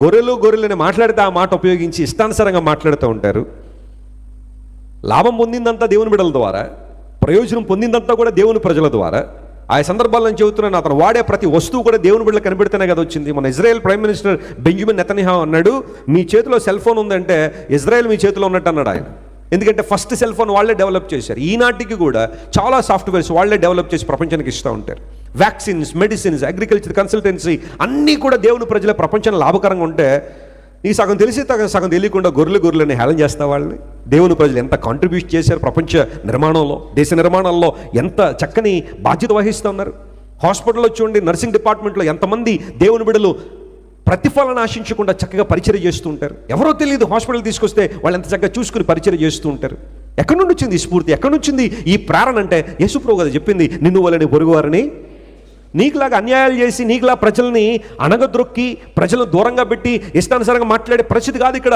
గొర్రెలని మాట్లాడితే ఆ మాట ఉపయోగించి ఇష్టానుసారంగా మాట్లాడుతూ ఉంటారు. లాభం పొందిందంతా దేవుని బిడ్డల ద్వారా, ప్రయోజనం పొందిందంతా కూడా దేవుని ప్రజల ద్వారా. ఆ సందర్భాల్లో నేను చెబుతున్నాను, అతను వాడే ప్రతి వస్తువు కూడా దేవుని బిడ్డలు కనిపెడితేనే కదా వచ్చింది. మన Israel prime minister Benjamin Netanyahu అన్నాడు, మీ చేతిలో సెల్ ఫోన్ ఉందంటే ఇజ్రాయెల్ మీ చేతిలో ఉన్నట్టు అన్నాడు ఆయన. ఎందుకంటే ఫస్ట్ సెల్ ఫోన్ వాళ్ళే డెవలప్ చేశారు. ఈనాటికి కూడా చాలా సాఫ్ట్వేర్స్ వాళ్ళే డెవలప్ చేసి ప్రపంచానికి ఇస్తూ ఉంటారు. వ్యాక్సిన్స్, మెడిసిన్స్, అగ్రికల్చర్, కన్సల్టెన్సీ అన్నీ కూడా దేవుని ప్రజల ప్రపంచంలో లాభకరంగా ఉంటే, ఈ సగం తెలిసి సగం తెలియకుండా గొర్రెలని హేళన చేస్తా వాళ్ళని. దేవుని ప్రజలు ఎంత కాంట్రిబ్యూట్ చేశారు ప్రపంచ నిర్మాణంలో, దేశ నిర్మాణంలో ఎంత చక్కని బాధ్యత వహిస్తూ ఉన్నారు. హాస్పిటల్లో చూడండి, నర్సింగ్ డిపార్ట్మెంట్లో ఎంతమంది దేవుని బిడ్డలు ప్రతిఫలన ఆశించకుండా చక్కగా పరిచర్య చేస్తూ ఉంటారు. ఎవరో తెలియదు, హాస్పిటల్ తీసుకొస్తే వాళ్ళు ఎంత చక్కగా చూసుకుని పరిచర్య చేస్తూ ఉంటారు. ఎక్కడి నుండి వచ్చింది ఈ స్ఫూర్తి, ఎక్కడి నుంచి వచ్చింది ఈ ప్రేరణ అంటే, యేసుప్రభువు కదా చెప్పింది, నిన్ను వలని పొరుగువారిని. నీకులాగా అన్యాయాలు చేసి, నీకులా ప్రజల్ని అణగద్రొక్కి, ప్రజలను దూరంగా పెట్టి ఇష్టానుసారంగా మాట్లాడే పరిస్థితి కాదు ఇక్కడ.